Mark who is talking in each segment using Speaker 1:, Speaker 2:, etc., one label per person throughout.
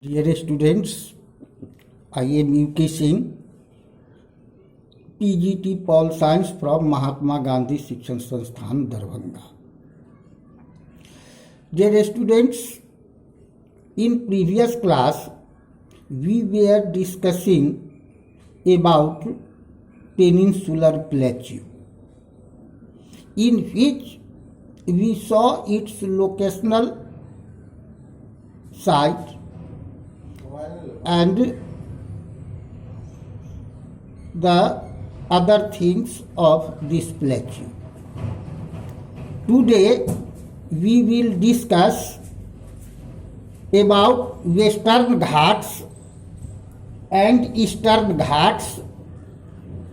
Speaker 1: Dear students, I am UK Singh, PGT Pol Science from Mahatma Gandhi Shikshan Sansthan, Darbhanga. Dear students, in previous class, we were discussing about Peninsular Plateau, in which we saw its locational site and the other things of this plateau. Today we will discuss about Western Ghats and Eastern Ghats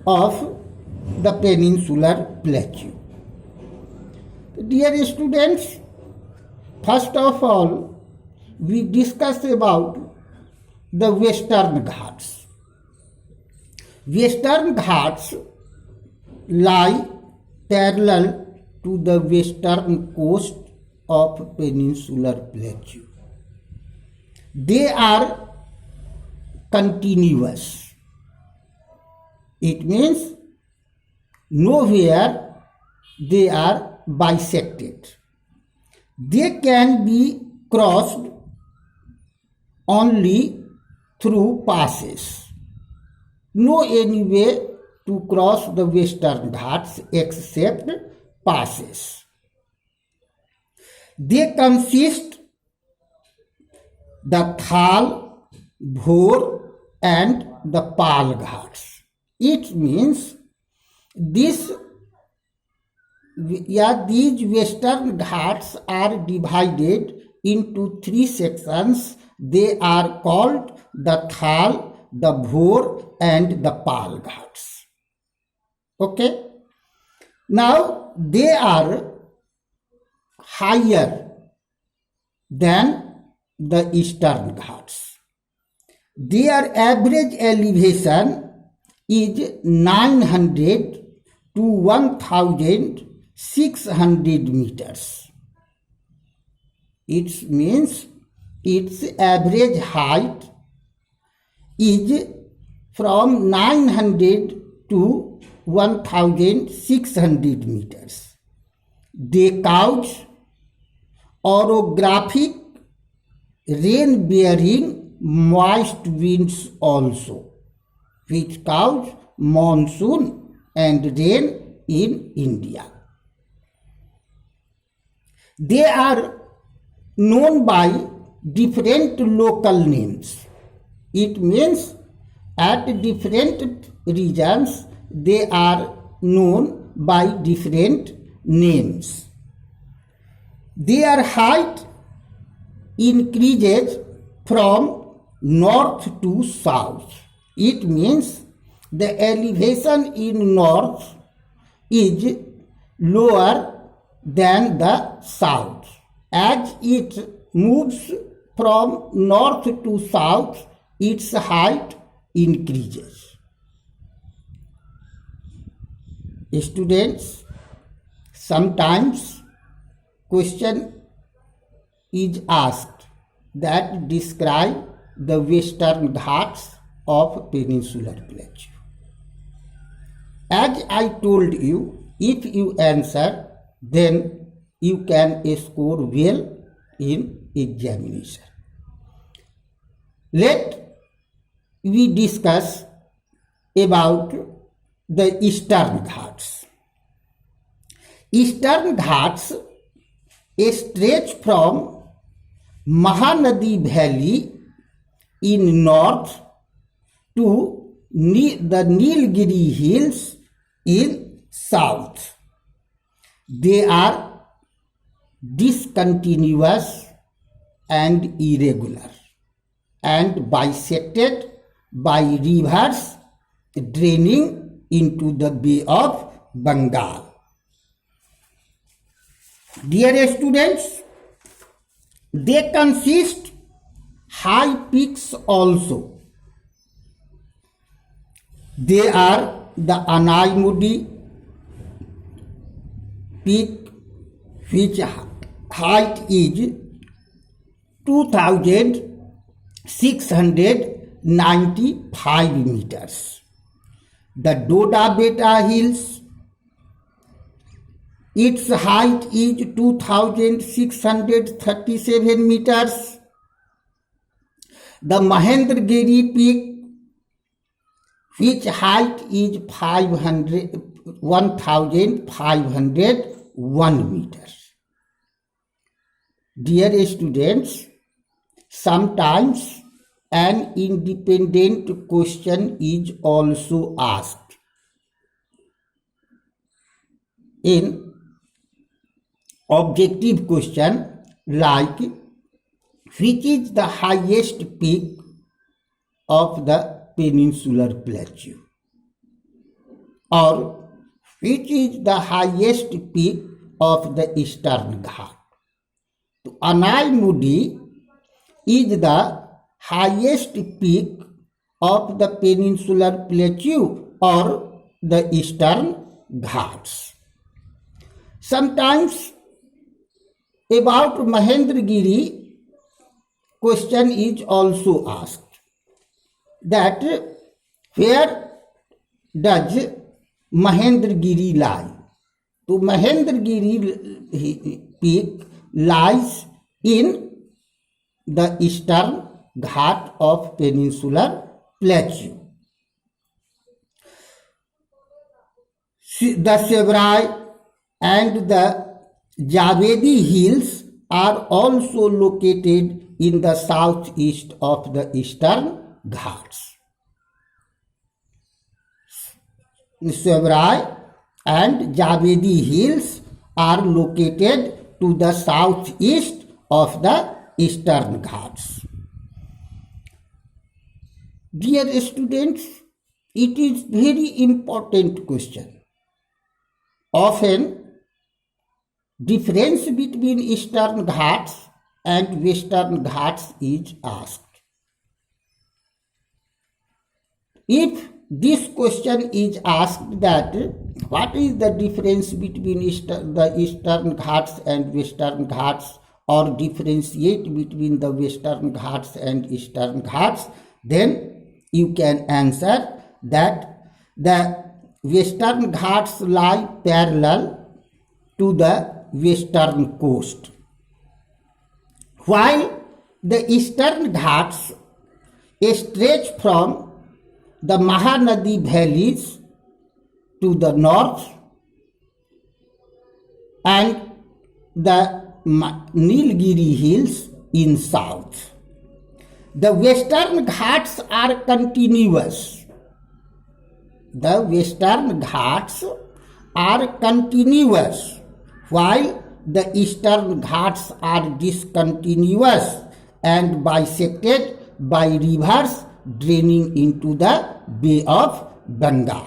Speaker 1: of the Peninsular Plateau. Dear students, first of all, we discuss about the Western Ghats. Western Ghats lie parallel to the western coast of Peninsular Plateau. They are continuous. It means nowhere they are bisected. They can be crossed only through passes. No any way to cross the Western Ghats except passes. They consist the Thal, Bhor and the Pal Ghats. It means these Western Ghats are divided into three sections. They are called the Thal, the Bhor and the Pal Ghats. Okay? Now they are higher than the Eastern Ghats. Their average elevation is 900 to 1600 meters. It means its average height is from 900 to 1600 meters. They couch orographic rain-bearing moist winds also, which cause monsoon and rain in India. They are known by different local names. It means at different regions they are known by different names. Their height increases from north to south. It means the elevation in north is lower than the south. As it moves from north to south, its height increases. Students, sometimes question is asked that describe the Western Ghats of Peninsular Plateau. As I told you, if you answer, then you can score well in examination. Let we discuss about the Eastern Ghats. Eastern Ghats stretch from Mahanadi Valley in north to the Nilgiri Hills in south. They are discontinuous and irregular and bisected by rivers draining into the Bay of Bengal. Dear students, they consist high peaks also. They are the Anaimudi peak, which height is 2000 695 meters. The Doda Beta Hills, its height is 2637 meters. The Mahendragiri Peak, which height is 1501 meters. Dear students, sometimes an independent question is also asked. In objective question like, which is the highest peak of the peninsular plateau, or which is the highest peak of the Eastern Ghat? So, Anai Mudi is the highest peak of the peninsular plateau or the Eastern Ghats. Sometimes about Mahendragiri question is also asked, that where does Mahendragiri lie? So Mahendragiri peak lies in the Eastern Ghat of peninsular plateau. The Sevrai and the Javedi hills are also located in the southeast of the Eastern Ghats. Sevrai and Javedi hills are located to the southeast of the Eastern Ghats. Dear students, it is very important question. Often, difference between Eastern Ghats and Western Ghats is asked. If this question is asked, that what is the difference between the Eastern Ghats and Western Ghats, or differentiate between the Western Ghats and Eastern Ghats, then you can answer that the Western Ghats lie parallel to the western coast, while the Eastern Ghats stretch from the Mahanadi valleys to the north and the Nilgiri hills in south. The Western Ghats are continuous. The Western Ghats are continuous, while the Eastern Ghats are discontinuous and bisected by rivers draining into the Bay of Bengal.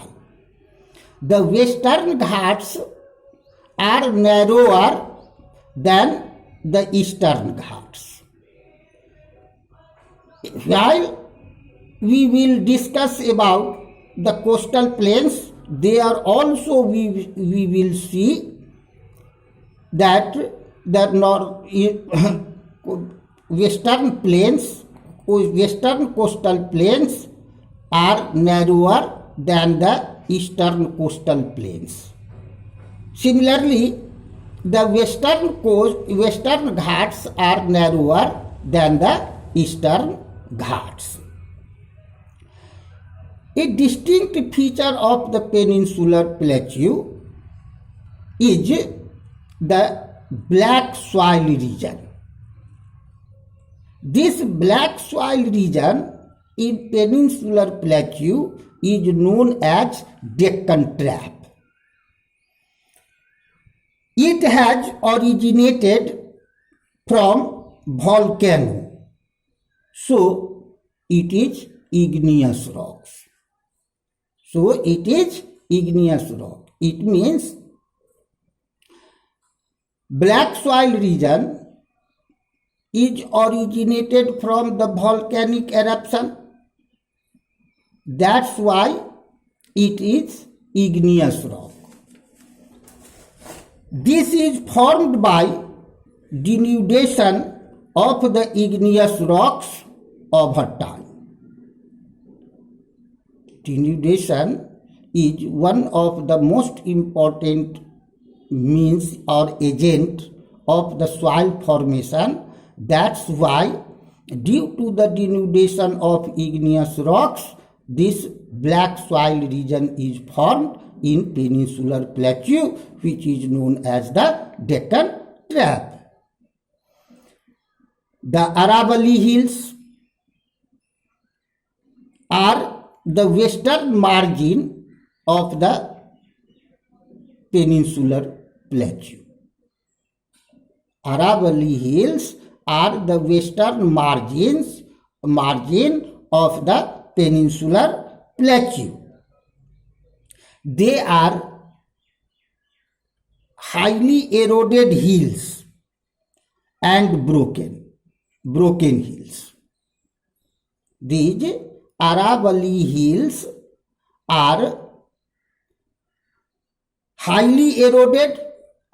Speaker 1: The Western Ghats are narrower than the Eastern Ghats. While we will discuss about the coastal plains, there also we will see that the western coastal plains are narrower than the eastern coastal plains. Similarly, the western Ghats are narrower than the Eastern Ghats. A distinct feature of the peninsular plateau is the black soil region. This black soil region in peninsular plateau is known as Deccan Trap. It has originated from volcano, so it is igneous rocks. It means black soil region is originated from the volcanic eruption. That's why it is igneous rock. This is formed by denudation of the igneous rocks over time. Denudation is one of the most important means or agent of the soil formation. That's why, due to the denudation of igneous rocks, this black soil region is formed in peninsular plateau, which is known as the Deccan Trap. The Aravalli Hills are the western margin of the peninsular plateau. Aravalli Hills are the western margin of the peninsular plateau. They are highly eroded hills and broken hills. These Aravalli Hills are highly eroded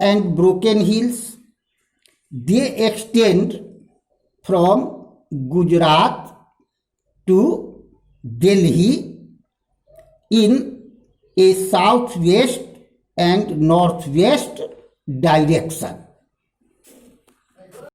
Speaker 1: and broken hills. They extend from Gujarat to Delhi in a southwest and northwest direction.